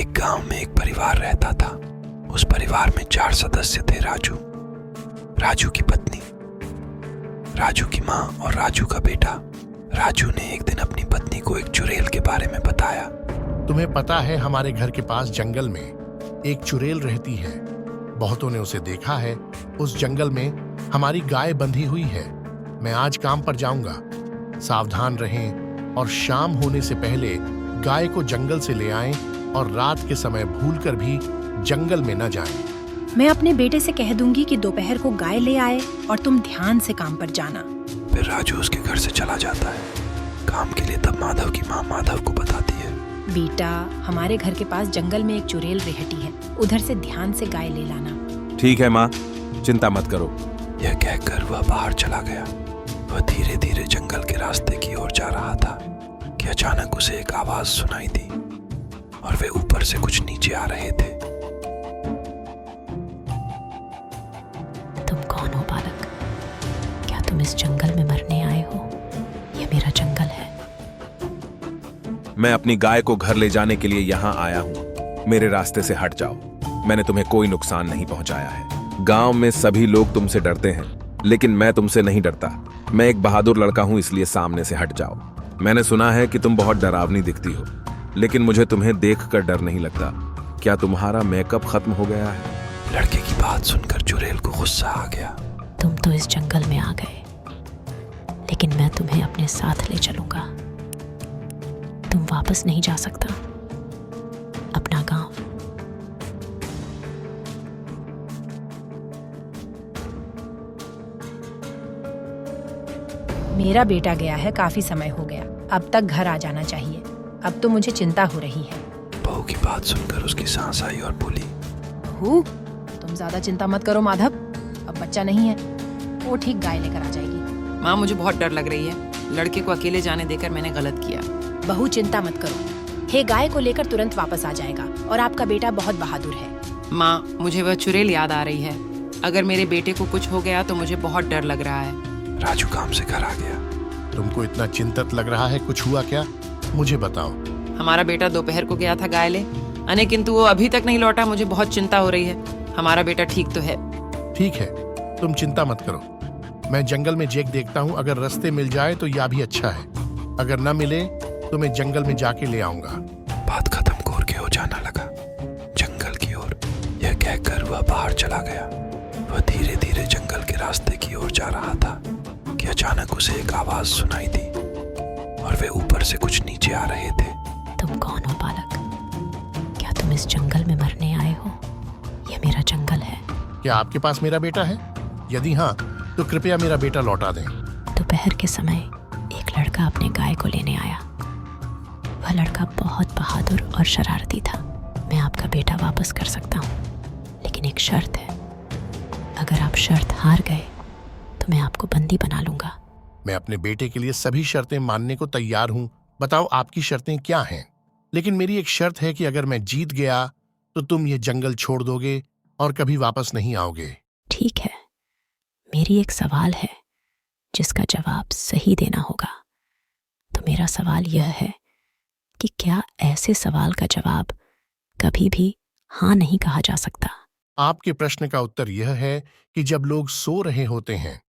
एक गांव में एक परिवार रहता था। उस परिवार में 4 सदस्य थे। राजू की पत्नी, राजू की माँ और राजू का बेटा। राजू ने एक दिन अपनी पत्नी को एक चुड़ैल के बारे में बताया। तुम्हें पता है, हमारे घर के पास जंगल में एक चुड़ैल रहती है। बहुतों ने उसे देखा है। उस जंगल में हमारी गाय बंधी हुई है। मैं आज काम पर जाऊंगा। सावधान रहें और शाम होने से पहले गाय को जंगल से ले आएं और रात के समय भूलकर भी जंगल में न जाएं। मैं अपने बेटे से कह दूंगी कि दोपहर को गाय ले आए और तुम ध्यान से काम पर जाना। फिर राजू उसके घर से चला जाता है काम के लिए। तब माधव की माँ माधव को बताती है, बेटा, हमारे घर के पास जंगल में एक चुड़ैल रहती है, उधर से ध्यान से गाय ले लाना। ठीक है माँ, चिंता मत करो। यह कहकर वह बाहर चला गया। वह धीरे धीरे जंगल के रास्ते की ओर जा रहा था कि अचानक उसे एक आवाज सुनाई दी और वे ऊपर से कुछ नीचे आ रहे थे। तुम कौन हो बालक? क्या तुम इस जंगल में मरने आए हो? यह मेरा जंगल है। मैं अपनी गाय को घर ले जाने के लिए यहाँ आया हूँ। मेरे रास्ते से हट जाओ। मैंने तुम्हें कोई नुकसान नहीं पहुंचाया है। गांव में सभी लोग तुमसे डरते हैं, लेकिन मैं तुमसे नहीं डरता। मैं एक बहादुर लड़का हूँ, इसलिए सामने से हट जाओ। मैंने सुना है कि तुम बहुत डरावनी दिखती हो, लेकिन मुझे तुम्हें देखकर डर नहीं लगता। क्या तुम्हारा मेकअप खत्म हो गया है? लड़के की बात सुनकर चुड़ैल को गुस्सा आ गया। तुम तो इस जंगल में आ गए, लेकिन मैं तुम्हें अपने साथ ले चलूंगा। तुम वापस नहीं जा सकता अपना गांव। मेरा बेटा गया है, काफी समय हो गया, अब तक घर आ जाना चाहिए। अब तो मुझे चिंता हो रही है। बहू की बात सुनकर उसकी सांस आई और बोली, बहू, तुम ज्यादा चिंता मत करो माधव, अब बच्चा नहीं है, वो ठीक गाय लेकर आ जाएगी। माँ, मुझे बहुत डर लग रही है। लड़के को अकेले जाने देकर मैंने गलत किया। बहू, चिंता मत करो, हे गाय को लेकर तुरंत वापस आ जाएगा और आपका बेटा बहुत बहादुर है। माँ, मुझे वह चुड़ैल याद आ रही है। अगर मेरे बेटे को कुछ हो गया तो मुझे बहुत डर लग रहा है। राजू काम से घर आ गया। तुमको इतना चिंतित लग रहा है, कुछ हुआ क्या? मुझे बताओ। हमारा बेटा दोपहर को गया था गाय ले, किंतु वो अभी तक नहीं लौटा। मुझे बहुत चिंता हो रही है। हमारा बेटा ठीक तो है? ठीक है, तुम चिंता मत करो। मैं जंगल में जेक देखता हूँ। अगर रास्ते मिल जाए तो यह भी अच्छा है, अगर न मिले तो मैं जंगल में जाके ले आऊंगा। बात खत्म घोर के हो जाना लगा जंगल की ओर। यह कहकर वह बाहर चला गया। वह धीरे धीरे जंगल के रास्ते की ओर जा रहा था कि अचानक उसे एक आवाज सुनाई दी और वे ऊपर से कुछ नीचे आ रहे थे। तुम कौन हो बालक? क्या तुम इस जंगल में मरने आए हो? यह मेरा जंगल है। क्या आपके पास मेरा बेटा है? यदि हाँ, तो कृपया मेरा बेटा लौटा दें। दोपहर के समय एक लड़का अपने गाय को लेने आया। वह लड़का बहुत बहादुर और शरारती था। मैं आपका बेटा वापस कर सकता हूँ, लेकिन एक शर्त है। अगर आप शर्त हार गए तो मैं आपको बंदी बना लूंगा। मैं अपने बेटे के लिए सभी शर्तें मानने को तैयार हूँ। बताओ आपकी शर्तें क्या हैं? लेकिन मेरी एक शर्त है कि अगर मैं जीत गया तो तुम ये जंगल छोड़ दोगे और कभी वापस नहीं आओगे। ठीक है, मेरी एक सवाल है जिसका जवाब सही देना होगा। तो मेरा सवाल यह है कि क्या ऐसे सवाल का जवाब कभी भी हाँ नहीं कहा जा सकता? आपके प्रश्न का उत्तर यह है कि जब लोग सो रहे होते हैं